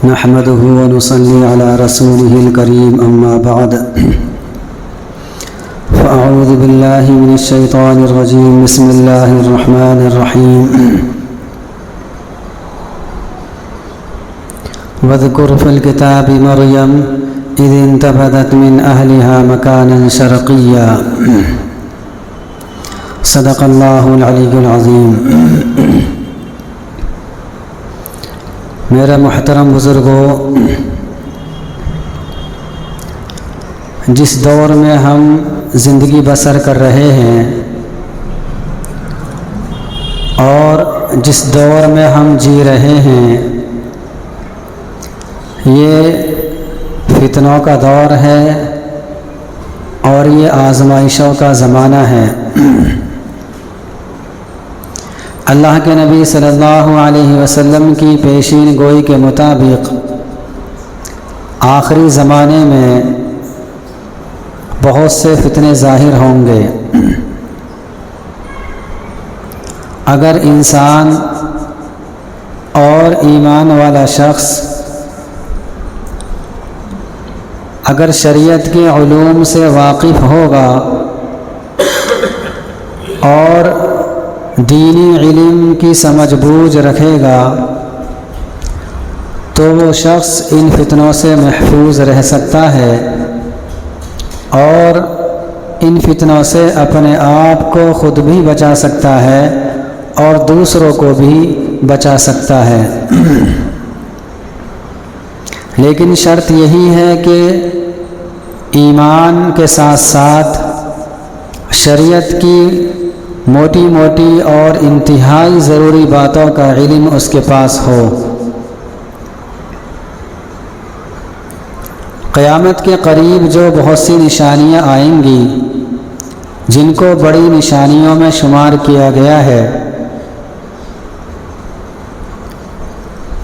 نحمده ونصلي على رسوله الكريم أما بعد فأعوذ بالله من الشيطان الرجيم بسم الله الرحمن الرحيم واذكر في الكتاب مريم إذ انتبذت من أهلها مكانا شرقيا صدق الله العلي العظيم۔ میرے محترم بزرگوں، جس دور میں ہم زندگی بسر کر رہے ہیں اور جس دور میں ہم جی رہے ہیں، یہ فتنوں کا دور ہے اور یہ آزمائشوں کا زمانہ ہے۔ اللہ کے نبی صلی اللہ علیہ وسلم کی پیشین گوئی کے مطابق آخری زمانے میں بہت سے فتنے ظاہر ہوں گے۔ اگر انسان اور ایمان والا شخص اگر شریعت کے علوم سے واقف ہوگا اور دینی علم کی سمجھ بوجھ رکھے گا تو وہ شخص ان فتنوں سے محفوظ رہ سکتا ہے اور ان فتنوں سے اپنے آپ کو خود بھی بچا سکتا ہے اور دوسروں کو بھی بچا سکتا ہے۔ لیکن شرط یہی ہے کہ ایمان کے ساتھ ساتھ شریعت کی موٹی موٹی اور انتہائی ضروری باتوں کا علم اس کے پاس ہو۔ قیامت کے قریب جو بہت سی نشانیاں آئیں گی جن کو بڑی نشانیوں میں شمار کیا گیا ہے،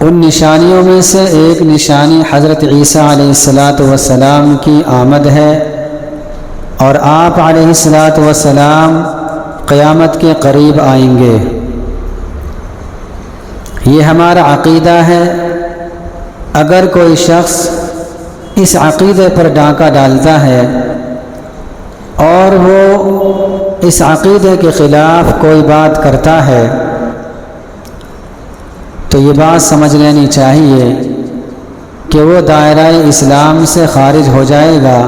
ان نشانیوں میں سے ایک نشانی حضرت عیسیٰ علیہ السلام کی آمد ہے، اور آپ علیہ السلام قیامت کے قریب آئیں گے۔ یہ ہمارا عقیدہ ہے۔ اگر کوئی شخص اس عقیدے پر ڈاکہ ڈالتا ہے اور وہ اس عقیدے کے خلاف کوئی بات کرتا ہے تو یہ بات سمجھ لینی چاہیے کہ وہ دائرہ اسلام سے خارج ہو جائے گا،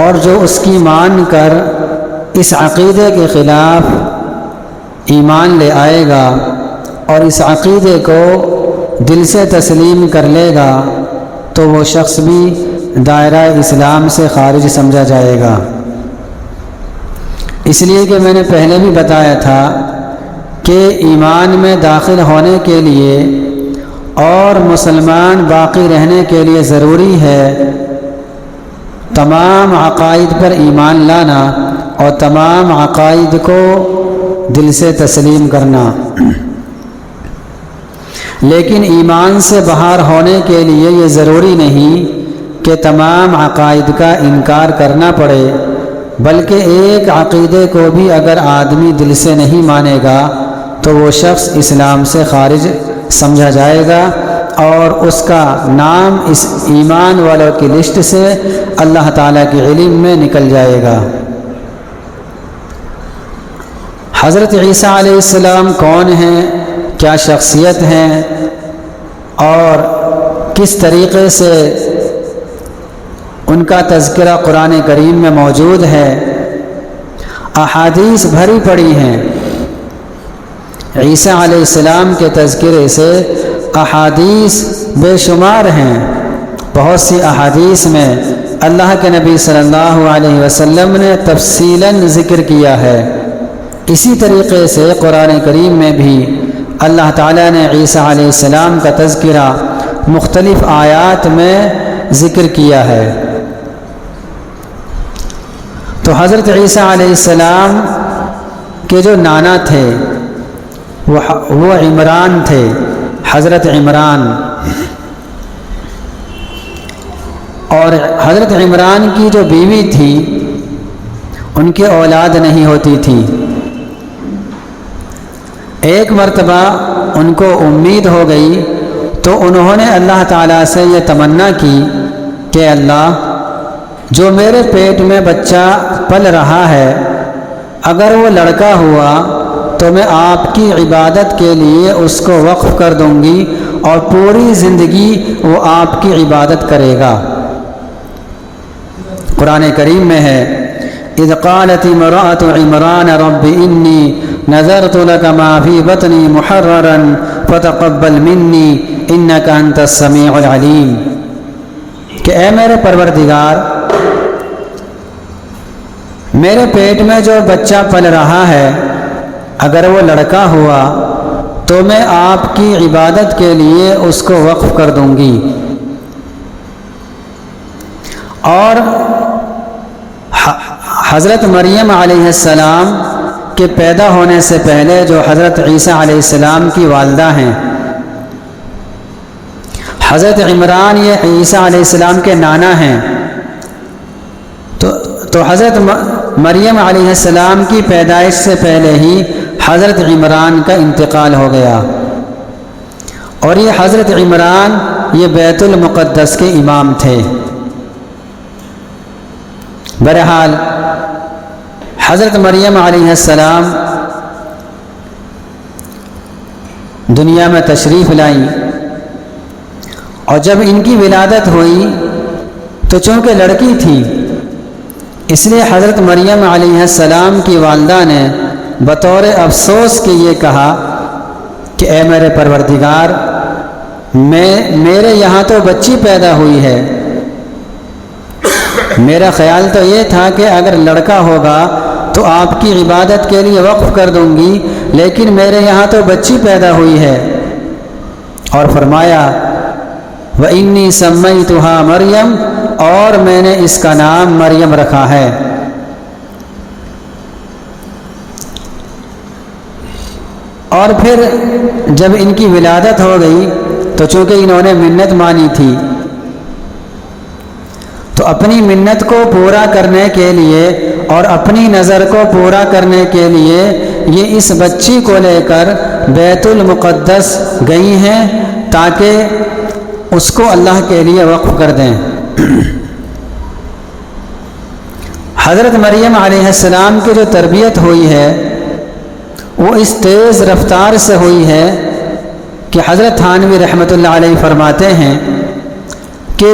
اور جو اس کی مان کر اس عقیدے کے خلاف ایمان لے آئے گا اور اس عقیدے کو دل سے تسلیم کر لے گا تو وہ شخص بھی دائرہ اسلام سے خارج سمجھا جائے گا۔ اس لیے کہ میں نے پہلے بھی بتایا تھا کہ ایمان میں داخل ہونے کے لیے اور مسلمان باقی رہنے کے لیے ضروری ہے تمام عقائد پر ایمان لانا اور تمام عقائد کو دل سے تسلیم کرنا۔ لیکن ایمان سے باہر ہونے کے لیے یہ ضروری نہیں کہ تمام عقائد کا انکار کرنا پڑے، بلکہ ایک عقیدے کو بھی اگر آدمی دل سے نہیں مانے گا تو وہ شخص اسلام سے خارج سمجھا جائے گا اور اس کا نام اس ایمان والوں کی لسٹ سے اللہ تعالیٰ کے علم میں نکل جائے گا۔ حضرت عیسیٰ علیہ السلام کون ہیں، کیا شخصیت ہیں اور کس طریقے سے ان کا تذکرہ قرآن کریم میں موجود ہے، احادیث بھری پڑی ہیں۔ عیسیٰ علیہ السلام کے تذکرے سے احادیث بے شمار ہیں۔ بہت سی احادیث میں اللہ کے نبی صلی اللہ علیہ وسلم نے تفصیلاً ذکر کیا ہے۔ اسی طریقے سے قرآن کریم میں بھی اللہ تعالیٰ نے عیسیٰ علیہ السلام کا تذکرہ مختلف آیات میں ذکر کیا ہے۔ تو حضرت عیسیٰ علیہ السلام کے جو نانا تھے وہ عمران تھے، حضرت عمران، اور حضرت عمران کی جو بیوی تھی ان کی اولاد نہیں ہوتی تھی۔ ایک مرتبہ ان کو امید ہو گئی تو انہوں نے اللہ تعالیٰ سے یہ تمنا کی کہ اللہ، جو میرے پیٹ میں بچہ پل رہا ہے، اگر وہ لڑکا ہوا تو میں آپ کی عبادت کے لیے اس کو وقف کر دوں گی اور پوری زندگی وہ آپ کی عبادت کرے گا۔ قرآن کریم میں ہے، اذ قالت امرأة عمران رب انی نذرت لك ما في بطنی محررا فتقبل منی انک انت السمیع العلیم، کہ اے میرے پروردگار، میرے پیٹ میں جو بچہ پل رہا ہے اگر وہ لڑکا ہوا تو میں آپ کی عبادت کے لیے اس کو وقف کر دوں گی۔ اور حضرت مریم علیہ السلام کے پیدا ہونے سے پہلے جو حضرت عیسیٰ علیہ السلام کی والدہ ہیں، حضرت عمران یہ عیسیٰ علیہ السلام کے نانا ہیں، تو حضرت مریم علیہ السلام کی پیدائش سے پہلے ہی حضرت عمران کا انتقال ہو گیا، اور یہ حضرت عمران یہ بیت المقدس کے امام تھے۔ بہرحال حضرت مریم علیہ السلام دنیا میں تشریف لائیں، اور جب ان کی ولادت ہوئی تو چونکہ لڑکی تھی، اس لیے حضرت مریم علیہ السلام کی والدہ نے بطور افسوس کے یہ کہا کہ اے میرے پروردگار، میرے یہاں تو بچی پیدا ہوئی ہے، میرا خیال تو یہ تھا کہ اگر لڑکا ہوگا تو آپ کی عبادت کے لیے وقف کر دوں گی، لیکن میرے یہاں تو بچی پیدا ہوئی ہے۔ اور فرمایا وَإِنِّي سَمَّيْتُهَا مریم، اور میں نے اس کا نام مریم رکھا ہے۔ اور پھر جب ان کی ولادت ہو گئی تو چونکہ انہوں نے منت مانی تھی، تو اپنی منت کو پورا کرنے کے لیے اور اپنی نظر کو پورا کرنے کے لیے یہ اس بچی کو لے کر بیت المقدس گئی ہیں تاکہ اس کو اللہ کے لیے وقف کر دیں۔ حضرت مریم علیہ السلام کی جو تربیت ہوئی ہے وہ اس تیز رفتار سے ہوئی ہے کہ حضرت تھانوی رحمۃ اللہ علیہ فرماتے ہیں کہ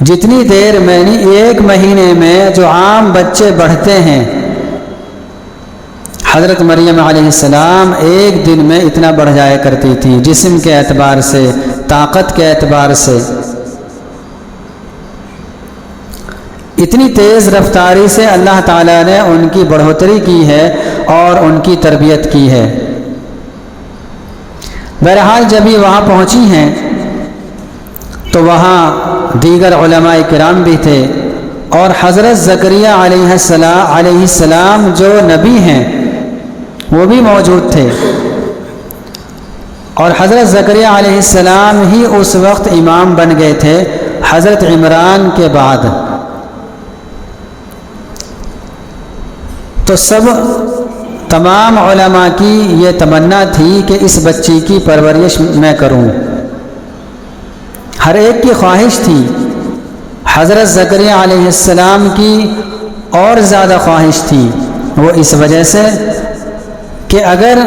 جتنی دیر میں ایک مہینے میں جو عام بچے بڑھتے ہیں، حضرت مریم علیہ السلام ایک دن میں اتنا بڑھ جایا کرتی تھی، جسم کے اعتبار سے، طاقت کے اعتبار سے، اتنی تیز رفتاری سے اللہ تعالیٰ نے ان کی بڑھوتری کی ہے اور ان کی تربیت کی ہے۔ بہرحال جب یہ وہاں پہنچی ہیں تو وہاں دیگر علماء کرام بھی تھے، اور حضرت زکریا علیہ السلام جو نبی ہیں وہ بھی موجود تھے، اور حضرت زکریا علیہ السلام ہی اس وقت امام بن گئے تھے حضرت عمران کے بعد۔ تو تمام علماء کی یہ تمنا تھی کہ اس بچی کی پرورش میں کروں، ہر ایک کی خواہش تھی۔ حضرت زکریا علیہ السلام کی اور زیادہ خواہش تھی، وہ اس وجہ سے کہ اگر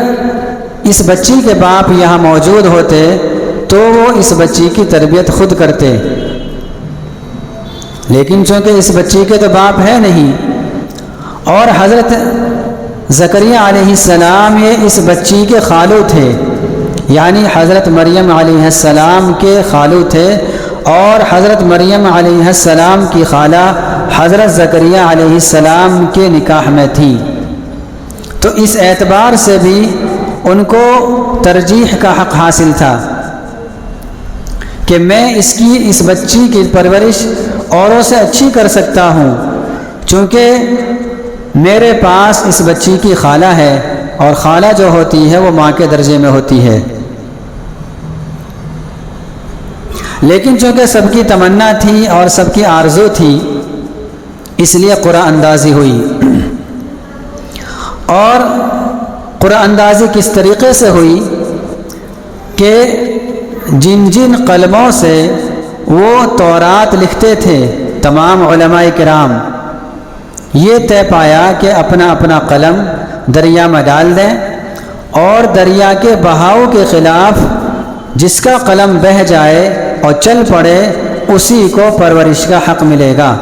اس بچی کے باپ یہاں موجود ہوتے تو وہ اس بچی کی تربیت خود کرتے، لیکن چونکہ اس بچی کے تو باپ ہے نہیں، اور حضرت زکریا علیہ السلام یہ اس بچی کے خالو تھے، یعنی حضرت مریم علیہ السلام کے خالو تھے، اور حضرت مریم علیہ السلام کی خالہ حضرت زکریا علیہ السلام کے نکاح میں تھی، تو اس اعتبار سے بھی ان کو ترجیح کا حق حاصل تھا کہ میں اس بچی کی پرورش اوروں سے اچھی کر سکتا ہوں، چونکہ میرے پاس اس بچی کی خالہ ہے، اور خالہ جو ہوتی ہے وہ ماں کے درجے میں ہوتی ہے۔ لیکن چونکہ سب کی تمنا تھی اور سب کی آرزو تھی، اس لیے قرعہ اندازی ہوئی۔ اور قرعہ اندازی کس طریقے سے ہوئی کہ جن جن قلموں سے وہ تورات لکھتے تھے تمام علماء کرام، یہ طے پایا کہ اپنا اپنا قلم دریا میں ڈال دیں اور دریا کے بہاؤ کے خلاف جس کا قلم بہہ جائے اور چل پڑے اسی کو پرورش کا حق ملے گا۔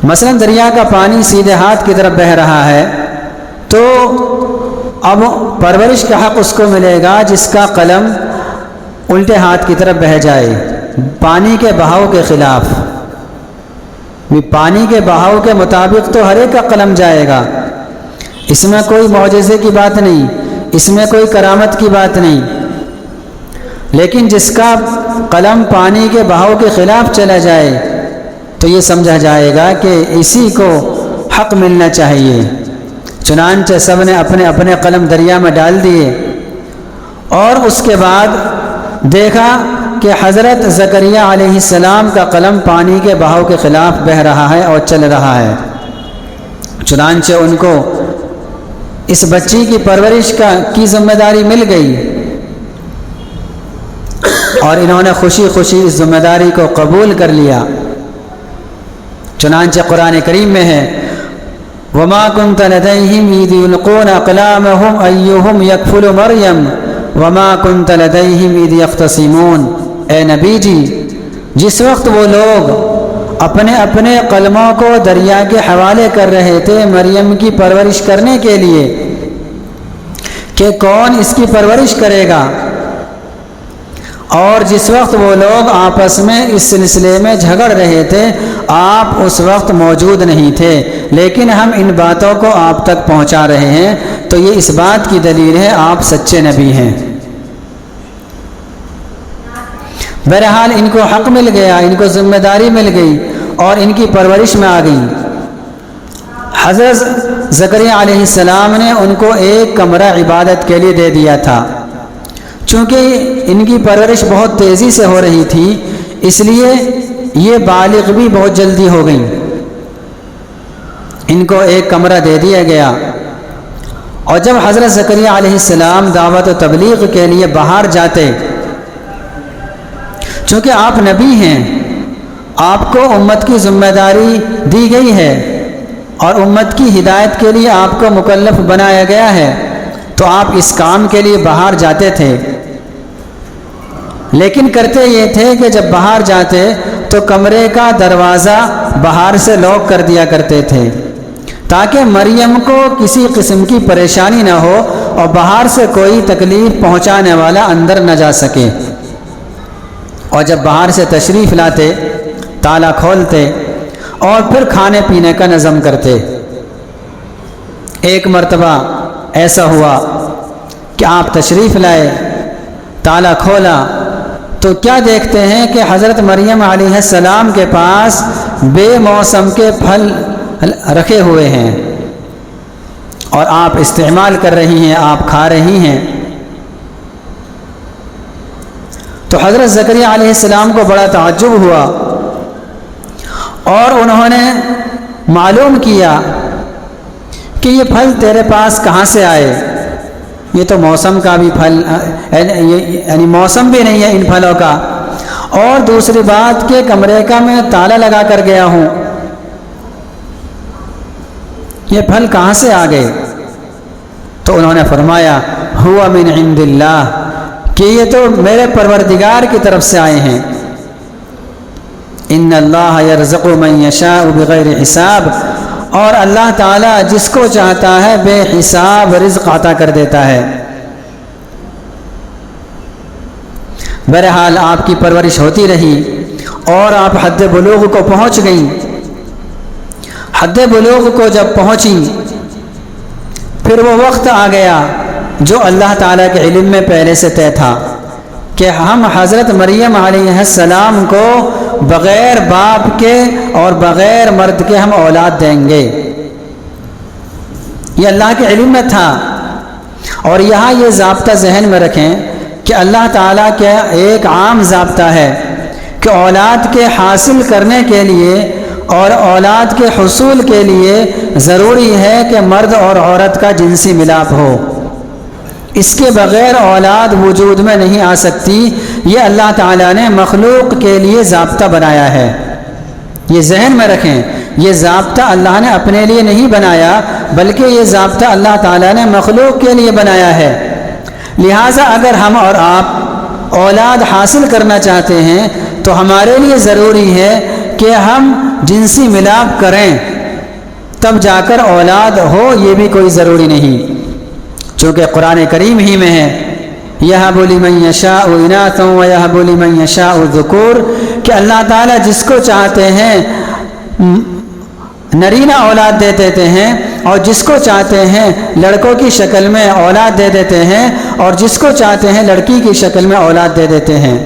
مثلا دریا کا پانی سیدھے ہاتھ کی طرف بہہ رہا ہے تو اب پرورش کا حق اس کو ملے گا جس کا قلم الٹے ہاتھ کی طرف بہہ جائے پانی کے بہاؤ کے خلاف۔ پانی کے بہاؤ کے مطابق تو ہر ایک کا قلم جائے گا، اس میں کوئی معجزے کی بات نہیں، اس میں کوئی کرامت کی بات نہیں، لیکن جس کا قلم پانی کے بہاؤ کے خلاف چلا جائے تو یہ سمجھا جائے گا کہ اسی کو حق ملنا چاہیے۔ چنانچہ سب نے اپنے اپنے قلم دریا میں ڈال دیے اور اس کے بعد دیکھا کہ حضرت زکریہ علیہ السلام کا قلم پانی کے بہاؤ کے خلاف بہہ رہا ہے اور چل رہا ہے۔ چنانچہ ان کو اس بچی کی پرورش کی ذمہ داری مل گئی اور انہوں نے خوشی خوشی اس ذمہ داری کو قبول کر لیا۔ چنانچہ قرآن کریم میں ہے وَمَا كُنْتَ لَدَيْهِمْ إِذْ يُلْقُونَ أَقْلَامَهُمْ أَيُّهُمْ يَكْفُلُ مَرْيَمَ وَمَا كُنْتَ لَدَيْهِمْ إِذْ يَخْتَصِمُونَ۔ اے نبی جی، جس وقت وہ لوگ اپنے اپنے قلموں کو دریا کے حوالے کر رہے تھے مریم کی پرورش کرنے کے لیے کہ کون اس کی پرورش کرے گا، اور جس وقت وہ لوگ آپس میں اس سلسلے میں جھگڑ رہے تھے آپ اس وقت موجود نہیں تھے، لیکن ہم ان باتوں کو آپ تک پہنچا رہے ہیں، تو یہ اس بات کی دلیل ہے آپ سچے نبی ہیں۔ بہرحال ان کو حق مل گیا، ان کو ذمہ داری مل گئی اور ان کی پرورش میں آ گئی۔ حضرت زکریا علیہ السلام نے ان کو ایک کمرہ عبادت کے لیے دے دیا تھا۔ چونکہ ان کی پرورش بہت تیزی سے ہو رہی تھی اس لیے یہ بالغ بھی بہت جلدی ہو گئیں۔ ان کو ایک کمرہ دے دیا گیا اور جب حضرت زکریا علیہ السلام دعوت و تبلیغ کے لیے باہر جاتے، چونکہ آپ نبی ہیں، آپ کو امت کی ذمہ داری دی گئی ہے اور امت کی ہدایت کے لیے آپ کو مکلف بنایا گیا ہے، تو آپ اس کام کے لیے باہر جاتے تھے۔ لیکن کرتے یہ تھے کہ جب باہر جاتے تو کمرے کا دروازہ باہر سے لاک کر دیا کرتے تھے تاکہ مریم کو کسی قسم کی پریشانی نہ ہو اور باہر سے کوئی تکلیف پہنچانے والا اندر نہ جا سکے۔ اور جب باہر سے تشریف لاتے تالا کھولتے اور پھر کھانے پینے کا نظم کرتے۔ ایک مرتبہ ایسا ہوا کہ آپ تشریف لائے، تالا کھولا تو کیا دیکھتے ہیں کہ حضرت مریم علیہ السلام کے پاس بے موسم کے پھل رکھے ہوئے ہیں اور آپ استعمال کر رہی ہیں، آپ کھا رہی ہیں۔ تو حضرت زکریا علیہ السلام کو بڑا تعجب ہوا اور انہوں نے معلوم کیا کہ یہ پھل تیرے پاس کہاں سے آئے، یہ تو موسم کا بھی پھل یعنی موسم بھی نہیں ہے ان پھلوں کا، اور دوسری بات کہ کمرے کا میں تالا لگا کر گیا ہوں، یہ پھل کہاں سے آ گئے؟ تو انہوں نے فرمایا ہوا من عند اللہ، کہ یہ تو میرے پروردگار کی طرف سے آئے ہیں۔ ان اللہ یرزق من یشاء بغیر حساب، اور اللہ تعالیٰ جس کو چاہتا ہے بے حساب رزق عطا کر دیتا ہے۔ بہرحال آپ کی پرورش ہوتی رہی اور آپ حد بلوغ کو پہنچ گئیں۔ حد بلوغ کو جب پہنچی پھر وہ وقت آ گیا جو اللہ تعالیٰ کے علم میں پہلے سے طے تھا کہ ہم حضرت مریم علیہ السلام کو بغیر باپ کے اور بغیر مرد کے ہم اولاد دیں گے۔ یہ اللہ کے علم میں تھا، اور یہاں یہ ضابطہ ذہن میں رکھیں کہ اللہ تعالیٰ کا ایک عام ضابطہ ہے کہ اولاد کے حاصل کرنے کے لیے اور اولاد کے حصول کے لیے ضروری ہے کہ مرد اور عورت کا جنسی ملاپ ہو۔ اس کے بغیر اولاد وجود میں نہیں آ سکتی۔ یہ اللہ تعالیٰ نے مخلوق کے لیے ضابطہ بنایا ہے، یہ ذہن میں رکھیں، یہ ضابطہ اللہ نے اپنے لیے نہیں بنایا، بلکہ یہ ضابطہ اللہ تعالیٰ نے مخلوق کے لیے بنایا ہے۔ لہٰذا اگر ہم اور آپ اولاد حاصل کرنا چاہتے ہیں تو ہمارے لیے ضروری ہے کہ ہم جنسی ملاپ کریں، تب جا کر اولاد ہو، یہ بھی کوئی ضروری نہیں، چونکہ قرآن کریم ہی میں ہے یَهَبُ لِمَن يَشَاءُ إِنَاثًا وَيَهَبُ لِمَن يَشَاءُ الذُّكُورَ، کہ اللہ تعالیٰ جس کو چاہتے ہیں نرینہ اولاد دے دیتے ہیں، اور جس کو چاہتے ہیں لڑکوں کی شکل میں اولاد دے دیتے ہیں، اور جس کو چاہتے ہیں لڑکی کی شکل میں اولاد دے دیتے ہیں،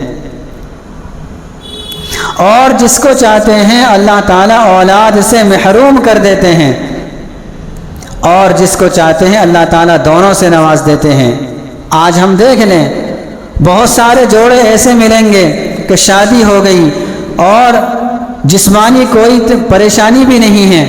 اور جس کو چاہتے ہیں اللہ تعالیٰ اولاد سے محروم کر دیتے ہیں، اور جس کو چاہتے ہیں اللہ تعالیٰ دونوں سے نواز دیتے ہیں۔ آج ہم دیکھ لیں بہت سارے جوڑے ایسے ملیں گے کہ شادی ہو گئی اور جسمانی کوئی پریشانی بھی نہیں ہے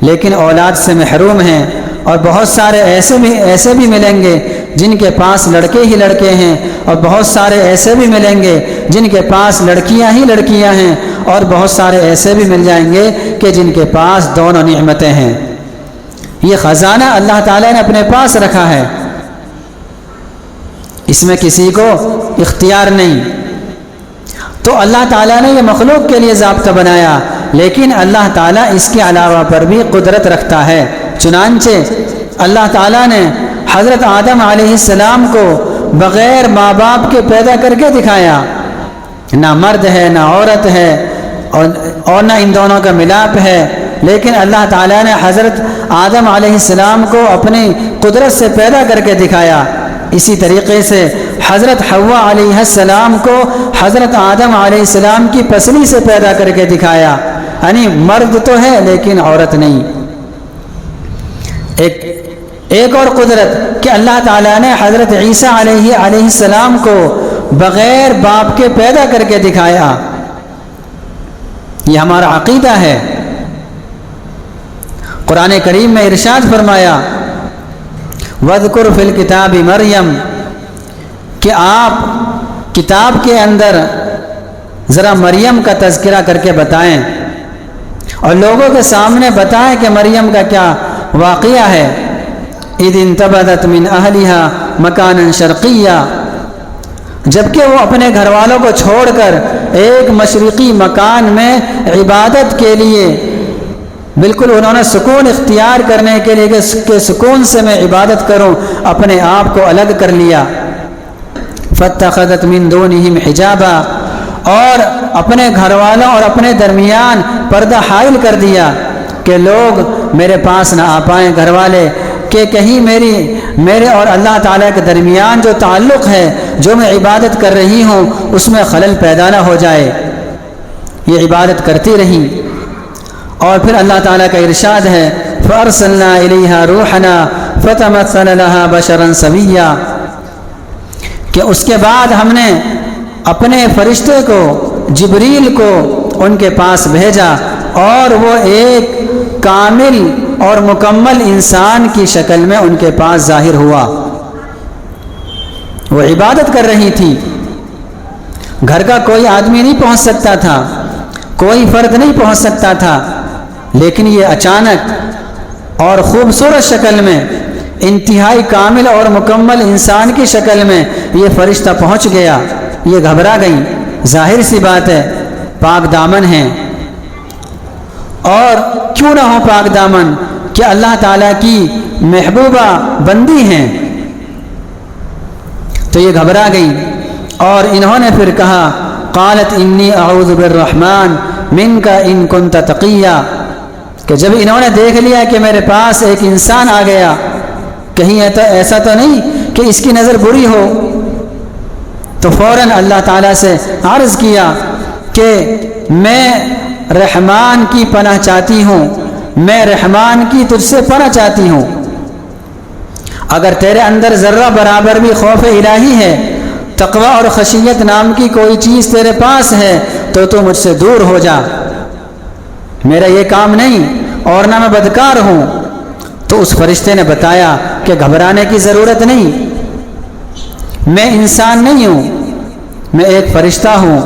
لیکن اولاد سے محروم ہیں، اور بہت سارے ایسے بھی ملیں گے جن کے پاس لڑکے ہی لڑکے ہیں، اور بہت سارے ایسے بھی ملیں گے جن کے پاس لڑکیاں ہی لڑکیاں ہیں، اور بہت سارے ایسے بھی مل جائیں گے کہ جن کے پاس دونوں نعمتیں ہیں۔ یہ خزانہ اللہ تعالیٰ نے اپنے پاس رکھا ہے، اس میں کسی کو اختیار نہیں۔ تو اللہ تعالیٰ نے یہ مخلوق کے لیے ضابطہ بنایا، لیکن اللہ تعالیٰ اس کے علاوہ پر بھی قدرت رکھتا ہے۔ چنانچہ اللہ تعالیٰ نے حضرت آدم علیہ السلام کو بغیر ماں باپ کے پیدا کر کے دکھایا، نہ مرد ہے نہ عورت ہے اور نہ ان دونوں کا ملاپ ہے، لیکن اللہ تعالیٰ نے حضرت آدم علیہ السلام کو اپنی قدرت سے پیدا کر کے دکھایا۔ اسی طریقے سے حضرت حوا علیہ السلام کو حضرت آدم علیہ السلام کی پسلی سے پیدا کر کے دکھایا، یعنی مرد تو ہے لیکن عورت نہیں۔ ایک اور قدرت کہ اللہ تعالیٰ نے حضرت عیسیٰ علیہ السلام کو بغیر باپ کے پیدا کر کے دکھایا۔ یہ ہمارا عقیدہ ہے۔ قرآن کریم میں ارشاد فرمایا وَاذْكُرْ فِي الْكِتَابِ مریم، کہ آپ کتاب کے اندر ذرا مریم کا تذکرہ کر کے بتائیں اور لوگوں کے سامنے بتائیں کہ مریم کا کیا واقعہ ہے۔ اِذِ انتبذت من اہلہا مکانا شرقیہ، جبکہ وہ اپنے گھر والوں کو چھوڑ کر ایک مشرقی مکان میں عبادت کے لیے بالکل انہوں نے سکون اختیار کرنے کے لیے کہ سکون سے میں عبادت کروں، اپنے آپ کو الگ کر لیا۔ فاتخذت من دونہم حجابا، اور اپنے گھر والوں اور اپنے درمیان پردہ حائل کر دیا کہ لوگ میرے پاس نہ آ پائیں گھر والے، کہ کہیں میرے اور اللہ تعالیٰ کے درمیان جو تعلق ہے، جو میں عبادت کر رہی ہوں، اس میں خلل پیدا نہ ہو جائے۔ یہ عبادت کرتی رہیں، اور پھر اللہ تعالیٰ کا ارشاد ہے فَأَرْسَلْنَا إِلَيْهَا رُوحَنَا فَتَمَثَّلَ لَهَا بَشَرًا سَوِيًّا، کہ اس کے بعد ہم نے اپنے فرشتے کو جبریل کو ان کے پاس بھیجا، اور وہ ایک کامل اور مکمل انسان کی شکل میں ان کے پاس ظاہر ہوا۔ وہ عبادت کر رہی تھی، گھر کا کوئی آدمی نہیں پہنچ سکتا تھا، کوئی فرد نہیں پہنچ سکتا تھا، لیکن یہ اچانک اور خوبصورت شکل میں، انتہائی کامل اور مکمل انسان کی شکل میں یہ فرشتہ پہنچ گیا۔ یہ گھبرا گئی، ظاہر سی بات ہے پاک دامن ہیں، اور کیوں نہ ہو پاک دامن کہ اللہ تعالیٰ کی محبوبہ بندی ہیں، تو یہ گھبرا گئی، اور انہوں نے پھر کہا قالت انی اعوذ بالرحمن منک ان کنت تقیہ، کہ جب انہوں نے دیکھ لیا کہ میرے پاس ایک انسان آ گیا، کہیں ایسا تو نہیں کہ اس کی نظر بری ہو، تو فوراً اللہ تعالیٰ سے عرض کیا کہ میں رحمان کی پناہ چاہتی ہوں، میں رحمان کی تجھ سے پناہ چاہتی ہوں، اگر تیرے اندر ذرہ برابر بھی خوف الہی ہے، تقوی اور خشیت نام کی کوئی چیز تیرے پاس ہے، تو مجھ سے دور ہو جا، میرا یہ کام نہیں اور نہ میں بدکار ہوں۔ تو اس فرشتے نے بتایا کہ گھبرانے کی ضرورت نہیں، میں انسان نہیں ہوں، میں ایک فرشتہ ہوں۔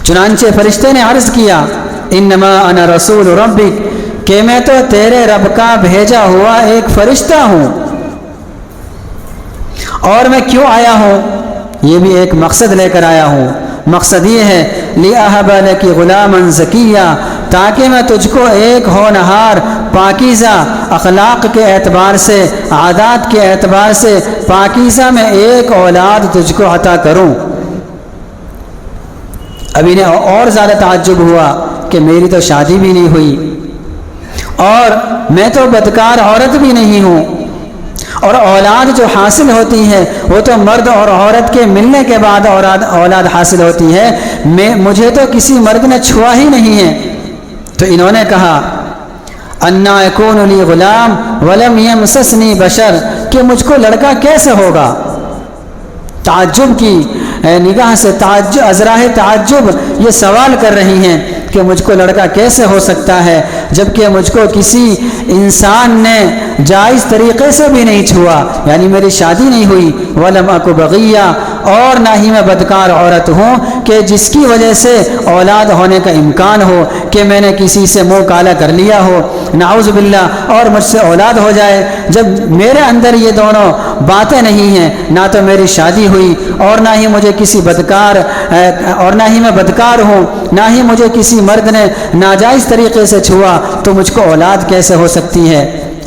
چنانچہ فرشتے نے عرض کیا انما انا رسول ربک، کہ میں تو تیرے رب کا بھیجا ہوا ایک فرشتہ ہوں۔ اور میں کیوں آیا ہوں؟ یہ بھی ایک مقصد لے کر آیا ہوں۔ مقصد یہ ہے لِأَهَبَ لَكِ غُلَامًا زَكِيًّا، تاکہ میں تجھ کو ایک ہونہار پاکیزہ اخلاق کے اعتبار سے، عادات کے اعتبار سے پاکیزہ میں ایک اولاد تجھ کو عطا کروں۔ اب انہیں اور زیادہ تعجب ہوا کہ میری تو شادی بھی نہیں ہوئی اور میں تو بدکار عورت بھی نہیں ہوں، اور اولاد جو حاصل ہوتی ہے وہ تو مرد اور عورت کے ملنے کے بعد اولاد حاصل ہوتی ہے، مجھے تو کسی مرد نے چھوا ہی نہیں ہے۔ تو انہوں نے کہا انا یکون لی غلام ولم یمسسنی بشر، کہ مجھ کو لڑکا کیسے ہوگا؟ تعجب کی نگاہ سے ازراہ تعجب یہ سوال کر رہی ہیں کہ مجھ کو لڑکا کیسے ہو سکتا ہے، جبکہ مجھ کو کسی انسان نے جائز طریقے سے بھی نہیں چھوا، یعنی میری شادی نہیں ہوئی۔ ولم اک بغیہ، اور نہ ہی میں بدکار عورت ہوں کہ جس کی وجہ سے اولاد ہونے کا امکان ہو، کہ میں نے کسی سے منہ کالا کر لیا ہو نعوذ باللہ اور مجھ سے اولاد ہو جائے۔ جب میرے اندر یہ دونوں باتیں نہیں ہیں، نہ تو میری شادی ہوئی اور نہ ہی مجھے کسی بدکار اور نہ ہی میں بدکار ہوں، نہ ہی مجھے کسی مرد نے ناجائز طریقے سے چھوا، تو مجھ کو اولاد کیسے ہو سکتی ہے؟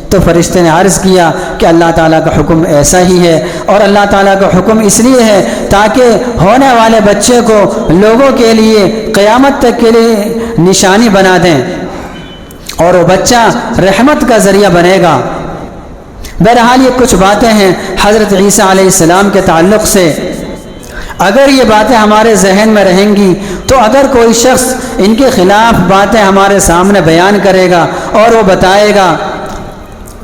تو فرشتے نے عرض کیا کہ اللہ تعالیٰ کا حکم ایسا ہی ہے، اور اللہ تعالیٰ کا حکم اس لیے ہے تاکہ ہونے والے بچے کو لوگوں کے لیے قیامت تک کے لیے نشانی بنا دیں، اور وہ بچہ رحمت کا ذریعہ بنے گا۔ بہرحال یہ کچھ باتیں ہیں حضرت عیسیٰ علیہ السلام کے تعلق سے۔ اگر یہ باتیں ہمارے ذہن میں رہیں گی تو اگر کوئی شخص ان کے خلاف باتیں ہمارے سامنے بیان کرے گا اور وہ بتائے گا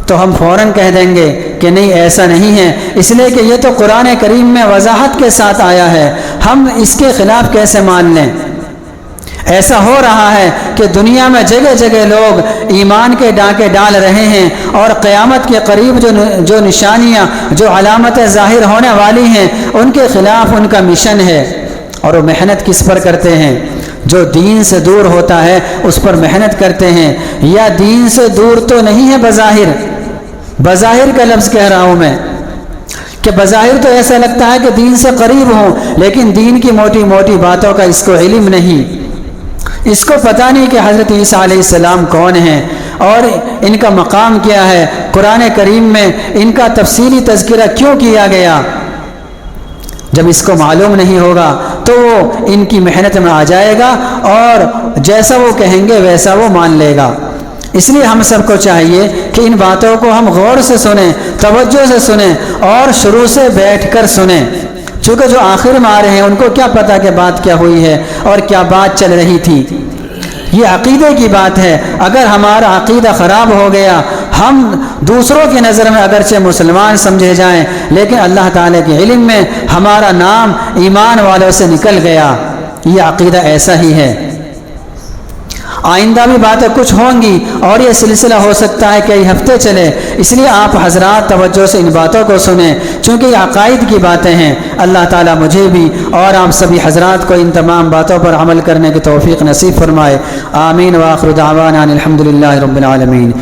تو ہم فوراً کہہ دیں گے کہ نہیں ایسا نہیں ہے، اس لیے کہ یہ تو قرآن کریم میں وضاحت کے ساتھ آیا ہے، ہم اس کے خلاف کیسے مان لیں؟ ایسا ہو رہا ہے کہ دنیا میں جگہ جگہ لوگ ایمان کے ڈاکے ڈال رہے ہیں، اور قیامت کے قریب جو نشانیاں، جو علامتیں ظاہر ہونے والی ہیں، ان کے خلاف ان کا مشن ہے۔ اور وہ محنت کس پر کرتے ہیں؟ جو دین سے دور ہوتا ہے اس پر محنت کرتے ہیں، یا دین سے دور تو نہیں ہے بظاہر، بظاہر کا لفظ کہہ رہا ہوں میں، کہ بظاہر تو ایسا لگتا ہے کہ دین سے قریب ہوں، لیکن دین کی موٹی موٹی باتوں کا اس کو علم نہیں، اس کو پتہ نہیں کہ حضرت عیسیٰ علیہ السلام کون ہیں اور ان کا مقام کیا ہے، قرآن کریم میں ان کا تفصیلی تذکرہ کیوں کیا گیا۔ جب اس کو معلوم نہیں ہوگا تو وہ ان کی محنت میں آ جائے گا اور جیسا وہ کہیں گے ویسا وہ مان لے گا۔ اس لیے ہم سب کو چاہیے کہ ان باتوں کو ہم غور سے سنیں، توجہ سے سنیں اور شروع سے بیٹھ کر سنیں، چونکہ جو آخر میں آ رہے ہیں ان کو کیا پتہ کہ بات کیا ہوئی ہے اور کیا بات چل رہی تھی۔ یہ عقیدے کی بات ہے، اگر ہمارا عقیدہ خراب ہو گیا، ہم دوسروں کی نظر میں اگرچہ مسلمان سمجھے جائیں لیکن اللہ تعالیٰ کے علم میں ہمارا نام ایمان والوں سے نکل گیا۔ یہ عقیدہ ایسا ہی ہے۔ آئندہ بھی باتیں کچھ ہوں گی اور یہ سلسلہ ہو سکتا ہے کئی ہفتے چلے، اس لیے آپ حضرات توجہ سے ان باتوں کو سنیں، چونکہ یہ عقائد کی باتیں ہیں۔ اللہ تعالیٰ مجھے بھی اور آپ سبھی حضرات کو ان تمام باتوں پر عمل کرنے کی توفیق نصیب فرمائے۔ آمین۔ وآخر دعوانا الحمدللہ رب العالمین۔